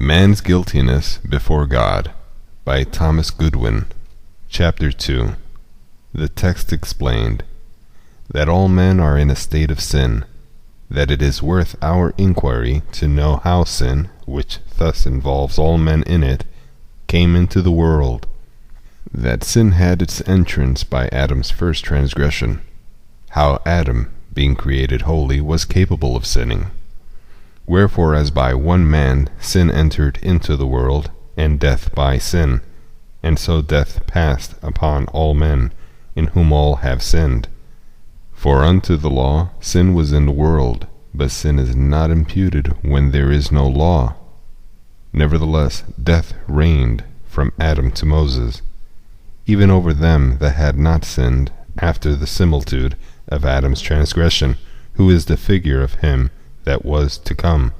Man's Guiltiness Before God by Thomas Goodwin. Chapter 2. The text explained that all men are in a state of sin, that it is worth our inquiry to know how sin, which thus involves all men in it, came into the world, that sin had its entrance by Adam's first transgression, how Adam, being created holy, was capable of sinning. Wherefore, as by one man sin entered into the world, and death by sin, and so death passed upon all men, in whom all have sinned. For unto the law sin was in the world, but sin is not imputed when there is no law. Nevertheless death reigned from Adam to Moses, even over them that had not sinned, after the similitude of Adam's transgression, who is the figure of him that was to come.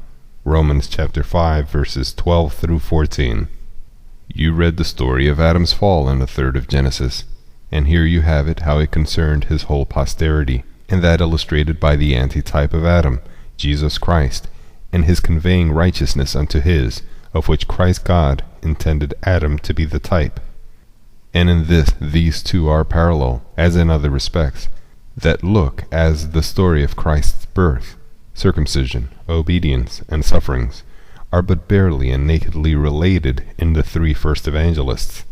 Romans chapter 5 verses 12 through 14. You read the story of Adam's fall in the 3rd of Genesis, and here you have it how it concerned his whole posterity, and that illustrated by the antitype of Adam, Jesus Christ, and his conveying righteousness unto his, of which Christ God intended Adam to be the type. And in this these two are parallel, as in other respects, that look as the story of Christ's birth, circumcision, obedience, and sufferings, are but barely and nakedly related in the three first evangelists,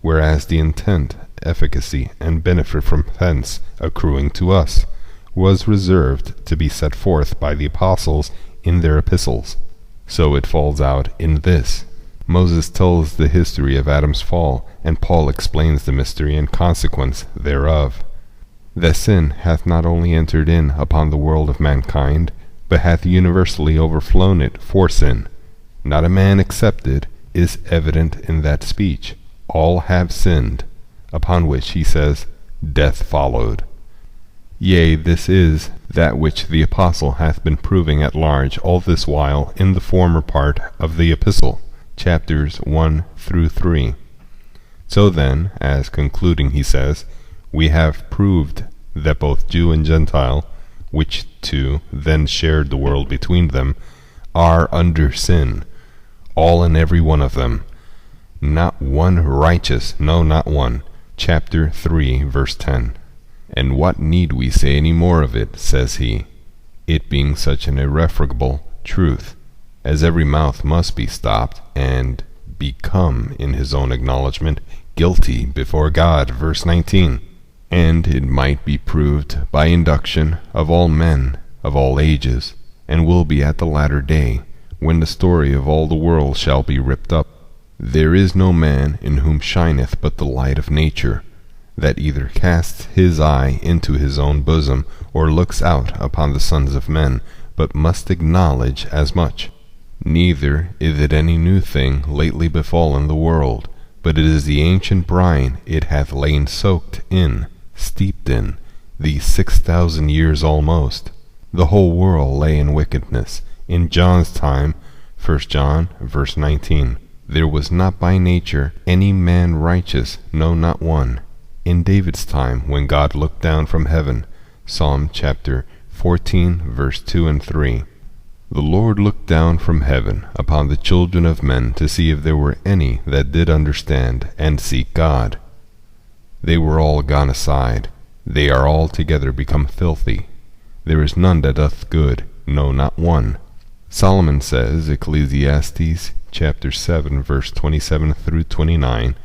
whereas the intent, efficacy, and benefit from thence accruing to us was reserved to be set forth by the apostles in their epistles. So it falls out in this. Moses tells the history of Adam's fall, and Paul explains the mystery and consequence thereof. That sin hath not only entered in upon the world of mankind, but hath universally overflown it for sin, not a man excepted, is evident in that speech. All have sinned, upon which he says, death followed. Yea, this is that which the apostle hath been proving at large all this while in the former part of the epistle, chapters 1 through 3. So then, as concluding he says, we have proved that both Jew and Gentile, which two then shared the world between them, are under sin, all and every one of them. Not one righteous, no, not one. Chapter 3, verse 10. And what need we say any more of it, says he, it being such an irrefragable truth, as every mouth must be stopped, and become, in his own acknowledgment, guilty before God, verse 19. And it might be proved by induction of all men, of all ages, and will be at the latter day, when the story of all the world shall be ripped up. There is no man in whom shineth but the light of nature, that either casts his eye into his own bosom, or looks out upon the sons of men, but must acknowledge as much. Neither is it any new thing lately befallen the world, but it is the ancient brine it hath lain soaked in, steeped in, these 6,000 years almost. The whole world lay in wickedness. In John's time, 1 John, verse 19, there was not by nature any man righteous, no, not one. In David's time, when God looked down from heaven, Psalm chapter 14, verse 2 and 3, the Lord looked down from heaven upon the children of men to see if there were any that did understand and seek God. They were all gone aside, they are altogether become filthy. There is none that doth good, no, not one. Solomon says, Ecclesiastes chapter 7, verse 27 through 29,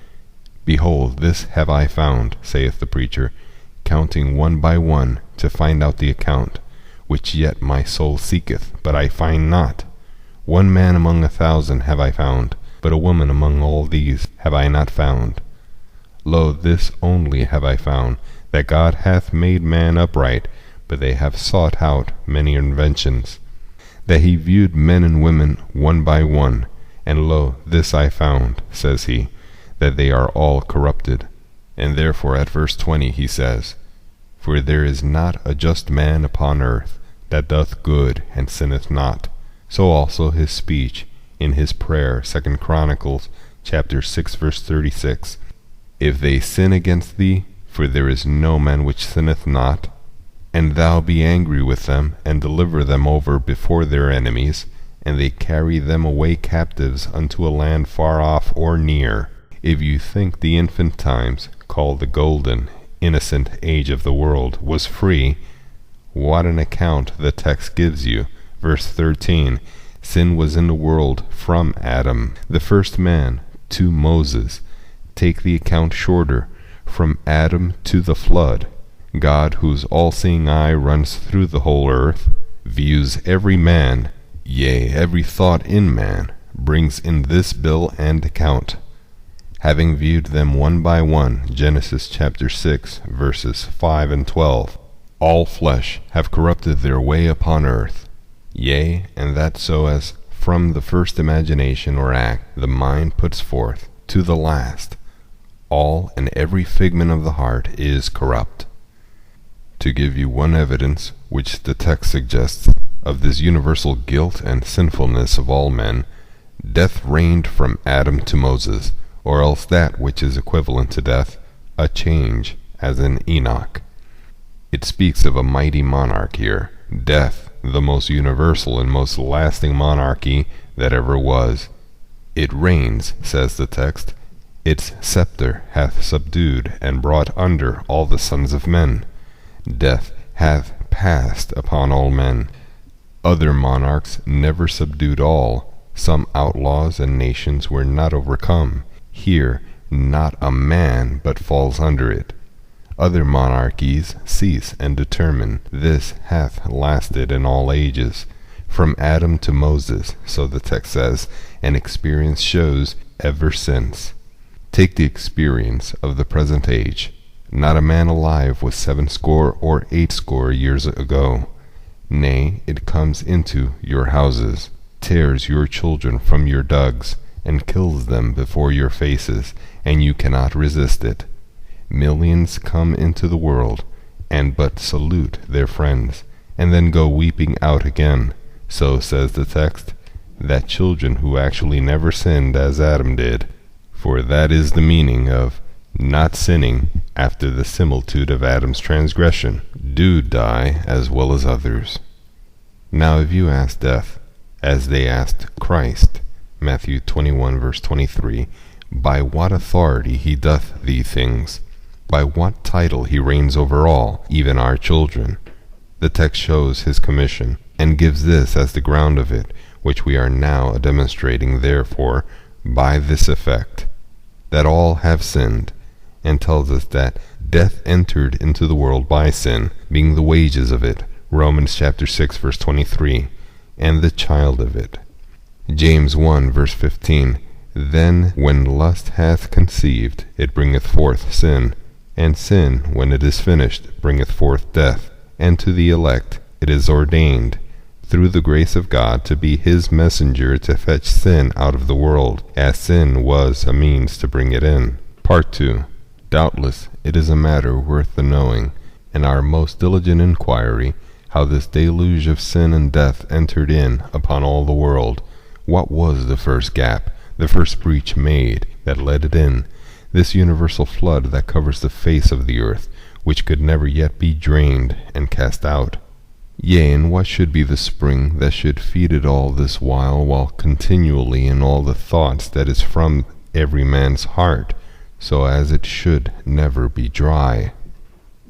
Behold, this have I found, saith the preacher, counting one by one, to find out the account, which yet my soul seeketh, but I find not. One man among 1,000 have I found, but a woman among all these have I not found. Lo, this only have I found, that God hath made man upright, but they have sought out many inventions. That he viewed men and women one by one, and lo, this I found, says he, that they are all corrupted. And therefore at verse 20 he says, For there is not a just man upon earth, that doth good and sinneth not. So also his speech in his prayer, 2 Chronicles chapter 6, verse 36, If they sin against thee, for there is no man which sinneth not, and thou be angry with them, and deliver them over before their enemies, and they carry them away captives unto a land far off or near. If you think the infant times, called the golden, innocent age of the world, was free, what an account the text gives you. Verse 13, sin was in the world from Adam, the first man, to Moses. Take the account shorter, from Adam to the flood. God, whose all-seeing eye runs through the whole earth, views every man, yea, every thought in man, brings in this bill and account. Having viewed them one by one, Genesis chapter 6, verses 5 and 12, all flesh have corrupted their way upon earth. Yea, and that so as from the first imagination or act the mind puts forth, to the last, all and every figment of the heart is corrupt. To give you one evidence, which the text suggests, of this universal guilt and sinfulness of all men, death reigned from Adam to Moses, or else that which is equivalent to death, a change, as in Enoch. It speaks of a mighty monarch here, death, the most universal and most lasting monarchy that ever was. It reigns, says the text, its scepter hath subdued and brought under all the sons of men. Death hath passed upon all men. Other monarchs never subdued all. Some outlaws and nations were not overcome. Here not a man but falls under it. Other monarchies cease and determine. This hath lasted in all ages, from Adam to Moses, so the text says, and experience shows ever since. Take the experience of the present age. Not a man alive was 70 or 80 years ago. Nay, it comes into your houses, tears your children from your dugs, and kills them before your faces, and you cannot resist it. Millions come into the world, and but salute their friends, and then go weeping out again. So says the text, that children who actually never sinned as Adam did, for that is the meaning of not sinning after the similitude of Adam's transgression, do die as well as others. Now if you ask death, as they asked Christ, Matthew 21 verse 23, by what authority he doth these things, by what title he reigns over all, even our children, the text shows his commission, and gives this as the ground of it, which we are now demonstrating therefore by this effect, that all have sinned, and tells us that death entered into the world by sin, being the wages of it, Romans chapter 6 verse 23, and the child of it. James 1 verse 15, then when lust hath conceived, it bringeth forth sin, and sin, when it is finished, bringeth forth death. And to the elect it is ordained, through the grace of God, to be his messenger to fetch sin out of the world, as sin was a means to bring it in. Part 2. Doubtless it is a matter worth the knowing, and our most diligent inquiry, how this deluge of sin and death entered in upon all the world. What was the first gap, the first breach made, that let it in, this universal flood that covers the face of the earth, which could never yet be drained and cast out? Yea, and what should be the spring that should feed it all this while continually in all the thoughts that is from every man's heart, so as it should never be dry?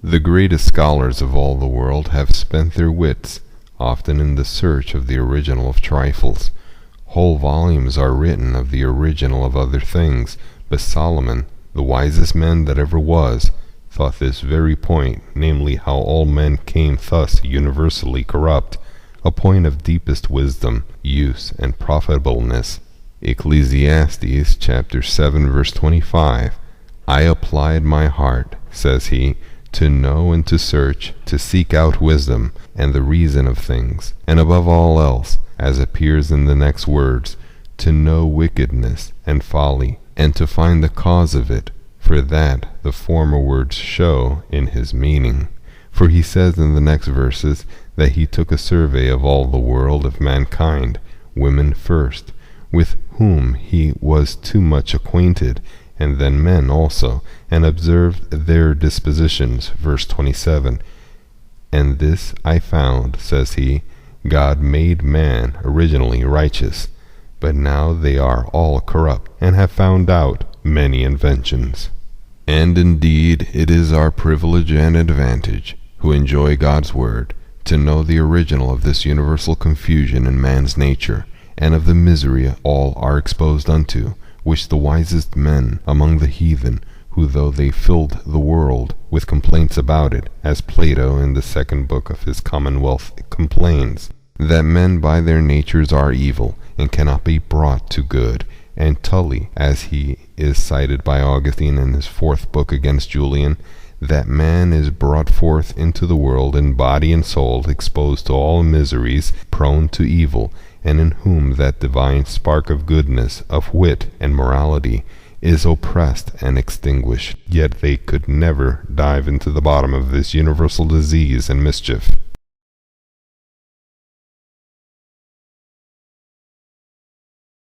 The greatest scholars of all the world have spent their wits, often in the search of the original of trifles. Whole volumes are written of the original of other things, but Solomon, the wisest man that ever was, thought this very point, namely how all men came thus universally corrupt, a point of deepest wisdom, use, and profitableness. Ecclesiastes chapter 7 verse 25, I applied my heart, says he, to know and to search, to seek out wisdom, and the reason of things, and above all else, as appears in the next words, to know wickedness and folly, and to find the cause of it, for that the former words show in his meaning. For he says in the next verses that he took a survey of all the world of mankind, women first, with whom he was too much acquainted, and then men also, and observed their dispositions. Verse 27, and this I found, says he, God made man originally righteous, but now they are all corrupt, and have found out many inventions. And indeed it is our privilege and advantage, who enjoy God's word, to know the original of this universal confusion in man's nature, and of the misery all are exposed unto, which the wisest men among the heathen, who though they filled the world with complaints about it, as Plato in the second book of his Commonwealth complains, that men by their natures are evil, and cannot be brought to good, and Tully, as he is cited by Augustine in his fourth book against Julian, that man is brought forth into the world in body and soul, exposed to all miseries, prone to evil, and in whom that divine spark of goodness, of wit, and morality is oppressed and extinguished. Yet they could never dive into the bottom of this universal disease and mischief.